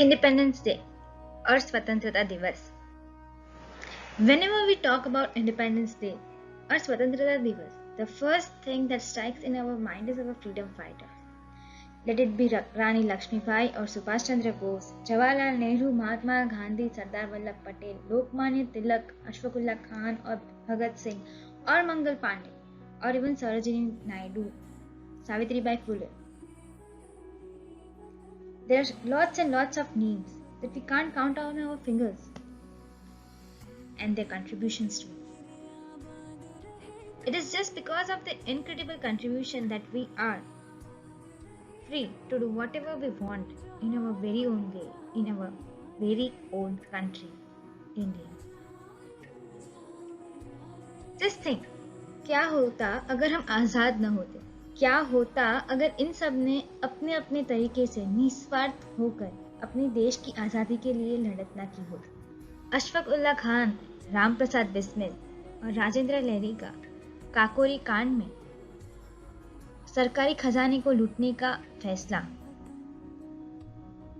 Independence day और स्वतंत्रता दिवस. Whenever we talk about Independence Day or Swatantrata Divas, the first thing that strikes in our mind is our freedom fighters. Let it be Rani Lakshmibai or Subhash Chandra Bose, Jawaharlal Nehru, Mahatma Gandhi, Sardar Vallabh Patel, Lokmanya Tilak, Ashfaqullah Khan or Bhagat Singh or Mangal Pandey or even Sarojini Naidu, Savitribai Phule. There are lots and lots of names that we can't count on our fingers and their contributions to. It is just because of their incredible contribution that we are free to do whatever we want in our very own way, in our very own country, India. Just think, क्या होता अगर हम आज़ाद न होते? क्या होता अगर इन सब ने अपने अपने तरीके से निस्वार्थ होकर अपने देश की आज़ादी के लिए लड़त न की होती? अशफाक उल्लाह खान, राम प्रसाद बिस्मिल और राजेंद्र लहरी का काकोरी कांड में सरकारी खजाने को लूटने का फैसला,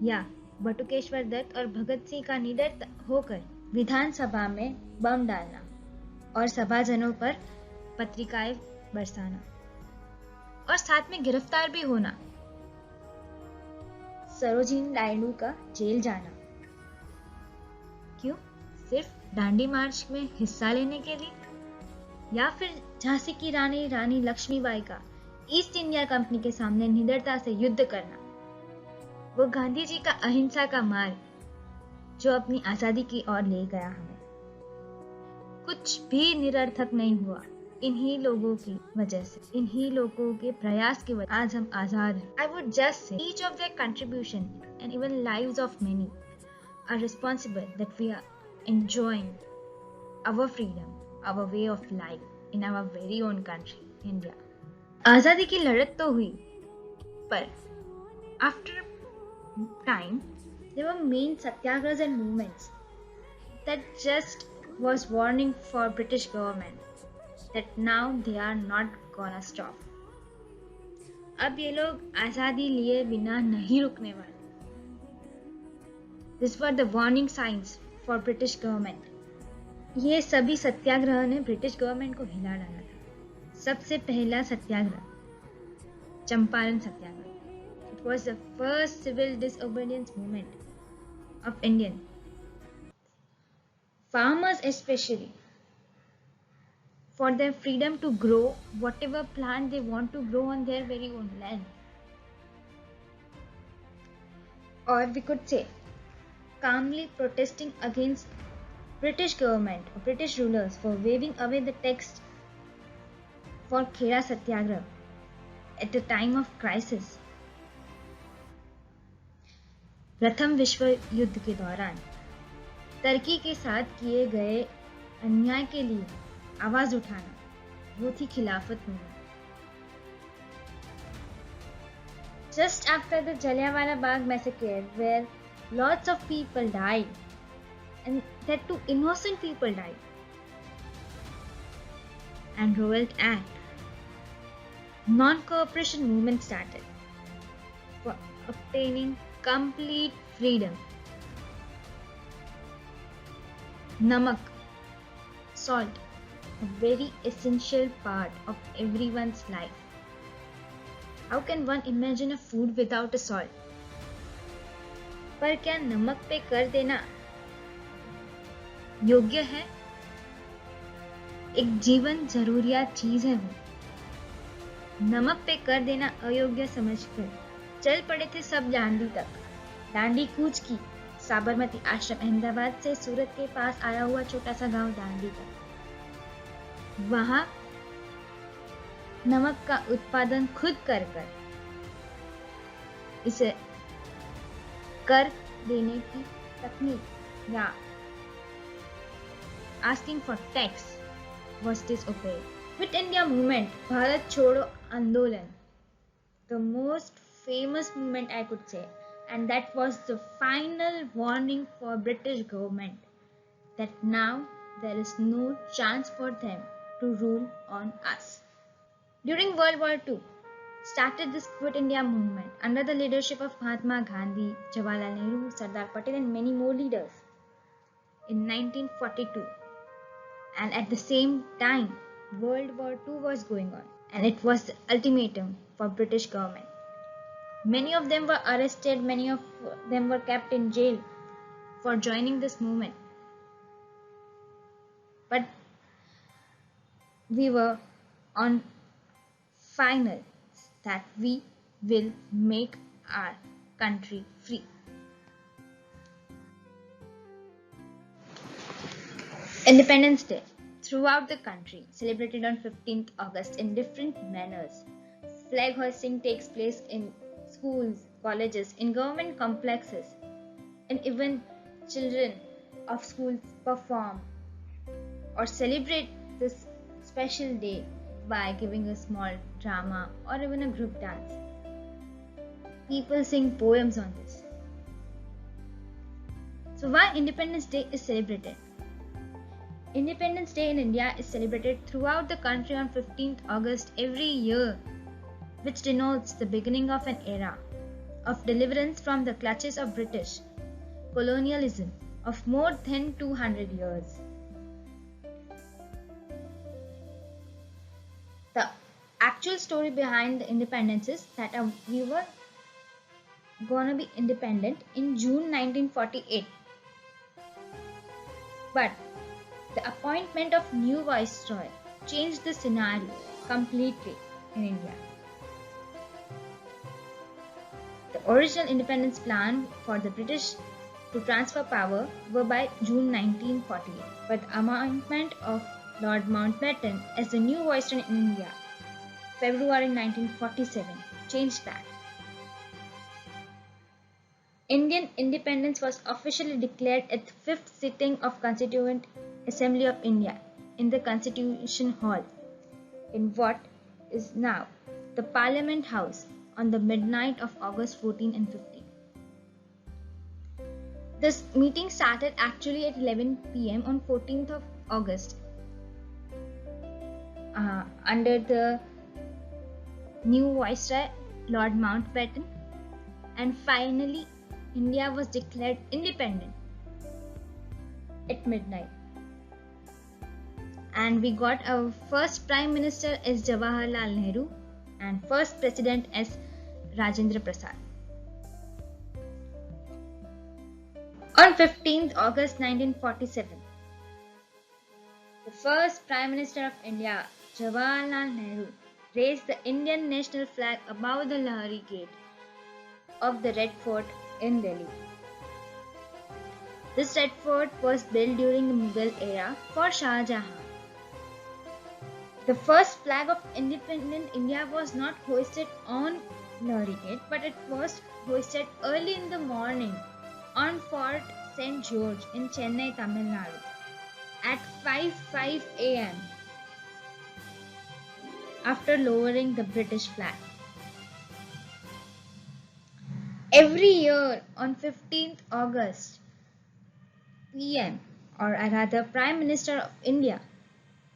या बटुकेश्वर दत्त और भगत सिंह का निडर होकर विधानसभा में बम डालना और सभाजनों पर पत्रिकाएं बरसाना और साथ में गिरफ्तार भी होना, सरोजिनी नायडू का जेल जाना, क्यों? सिर्फ दांडी मार्च में हिस्सा लेने के लिए? या फिर झांसी की रानी रानी लक्ष्मीबाई का ईस्ट इंडिया कंपनी के सामने निडरता से युद्ध करना, वो गांधी जी का अहिंसा का मार्ग जो अपनी आजादी की ओर ले गया हमें. कुछ भी निरर्थक नहीं हुआ इन्हीं लोगों की वजह से, इन्हीं लोगों के प्रयास की वजह आज हम आजाद हैं. I would just say each of their contribution and even lives of many are responsible that we are enjoying our freedom, our way of life in our very own country, India. आजादी की लड़त तो हुई, पर after time there were main satyagrahas and movements that just was warning for British government that now they are not gonna stop. अब ये लोग आजादी लिए बिना नहीं रुकने वाले. These were the warning signs for British government. ये सभी सत्याग्रह ने ब्रिटिश गवर्नमेंट को हिला डाला था. सबसे पहला सत्याग्रह चंपारण सत्याग्रह. It was the first civil disobedience movement of Indian farmers, especially for their freedom to grow whatever plant they want to grow on their very own land. Or we could say calmly protesting against British government or British rulers for waving away the text for Khera Satyagraha at a time of crisis. प्रथम विश्व युद्ध के दौरान तुर्की के साथ किए गए अन्याय के लिए आवाज उठाना, वो थी खिलाफत movement. Just after the Jallianwala Bagh massacre, where lots of people died, and that too innocent people died, and Revolt Act, non-cooperation movement started for obtaining complete freedom. Namak, salt, a very essential part of everyone's life. How can one imagine a food without a salt? पर क्या नमक पे कर देना योग्य है? एक जीवन जरूरियात चीज है वो. नमक पे कर देना अयोग्य समझकर चल पड़े थे सब दांडी तक. दांडी कूच की साबरमती आश्रम अहमदाबाद से सूरत के पास आया हुआ छोटा सा गांव दांडी तक. वहां नमक का उत्पादन खुद कर इसे कर देने की तकनीक या asking for tax was disobeyed. Quit India movement, Bharat Chodo Andolan, the most famous movement I could say, and that was the final warning for British government that now there is no chance for them to rule on us. During World War II, started this Quit India movement under the leadership of Mahatma Gandhi, Jawaharlal Nehru, Sardar Patel, and many more leaders in 1942. And at the same time, World War II was going on, and it was the ultimatum for British government. Many of them were arrested, many of them were kept in jail for joining this movement. But we were on final that we will make our country free. Independence Day throughout the country celebrated on 15th August in different manners. Flag hoisting takes place in schools, colleges, in government complexes, and even children of schools perform or celebrate this special day by giving a small drama or even a group dance. People sing poems on this. So why Independence Day is celebrated? Independence Day in India is celebrated throughout the country on 15th August every year, which denotes the beginning of an era of deliverance from the clutches of British colonialism of more than 200 years. The actual story behind the independence is that we were gonna be independent in June 1948. But the appointment of new viceroy changed the scenario completely in India. The original independence plan for the British to transfer power were by June 1948, but the appointment of Lord Mountbatten as the new viceroy in India, February 1947, changed that. Indian independence was officially declared at the 5th sitting of Constituent Assembly of India in the Constitution Hall in what is now the Parliament House on the midnight of August 14 and 15. This meeting started actually at 11 p.m. on 14th of August under the new Viceroy Lord Mountbatten, and finally India was declared independent at midnight. And we got our first Prime Minister as Jawaharlal Nehru and first President as Rajendra Prasad. On 15th August 1947, the first Prime Minister of India, Jawaharlal Nehru, raised the Indian national flag above the Lahori Gate of the Red Fort in Delhi. This Red Fort was built during the Mughal era for Shah Jahan. The first flag of independent India was not hoisted on Lahori Gate, but it was hoisted early in the morning on Fort St. George in Chennai, Tamil Nadu at 5:05 a.m. after lowering the British flag. Every year on 15th August, PM or rather Prime Minister of India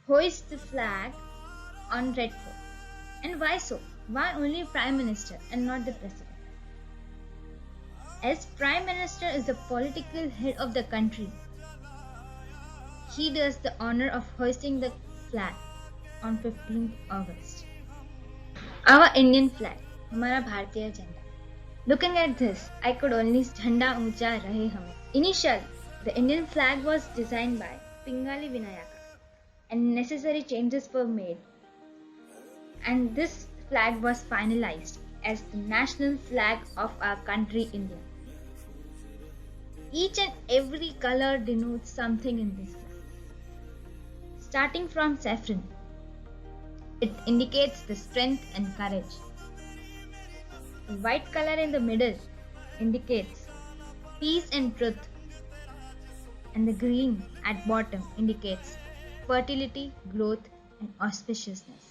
hoists the flag on Red Fort. And why so? Why only Prime Minister and not the President? As Prime Minister is the political head of the country, he does the honor of hoisting the flag on 15th August. Our Indian flag, हमारा भारतीय झंडा. Looking at this, I could only झंडा ऊंचा रहे हमें. Initially, the Indian flag was designed by Pingali Vinayaka, and necessary changes were made. And this flag was finalized as the national flag of our country, India. Each and every color denotes something in this flag. Starting from saffron, it indicates the strength and courage. The white color in the middle indicates peace and truth, and the green at bottom indicates fertility, growth, and auspiciousness.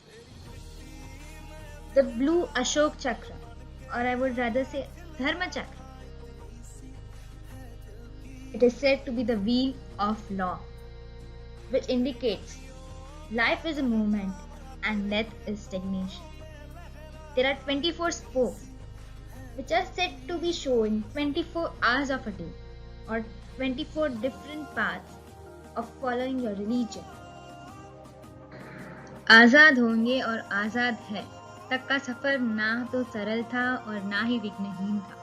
The blue Ashok Chakra, or I would rather say Dharma Chakra, it is said to be the wheel of law, which indicates life is a movement and death is stagnation. There are 24 spokes which are said to be showing 24 hours of a day or 24 different paths of following your religion. आजाद होंगे और आजाद है तक का सफर ना तो सरल था और ना ही विघ्नहीन था।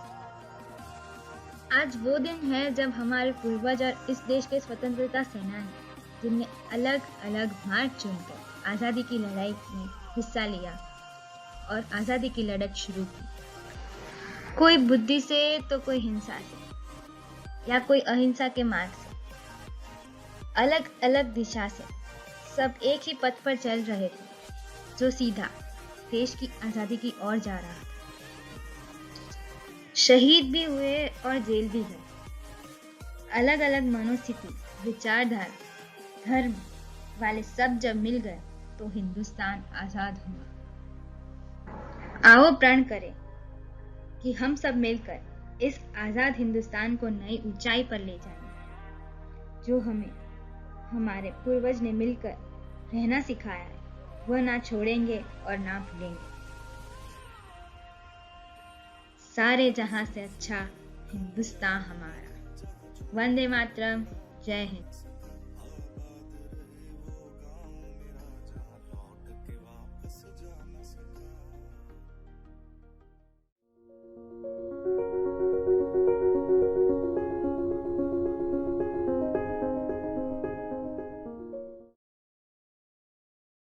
आज वो दिन है जब हमारे पूर्वज और इस देश के स्वतंत्रता सेनानी जिनने अलग अलग मार्ग चुनकर आज़ादी की लड़ाई में हिस्सा लिया और आज़ादी की लड़त शुरू की, कोई बुद्धि से तो कोई हिंसा से या कोई अहिंसा के मार्ग से, अलग अलग दिशा से सब एक ही पथ पर चल रहे थे जो सीधा देश की आज़ादी की ओर जा रहा था। शहीद भी हुए और जेल भी गए। अलग अलग मनोस्थिति, विचारधारा, धर्म वाले सब जब मिल गए तो हिंदुस्तान आजाद हुआ। आओ प्रण करें कि हम सब मिलकर इस आजाद हिंदुस्तान को नई ऊंचाई पर ले जाएंगे। जो हमें हमारे पूर्वज ने मिलकर रहना सिखाया है वह ना छोड़ेंगे और ना भूलेंगे। सारे जहां से अच्छा हिंदुस्तान हमारा। वंदे मातरम। जय हिंद।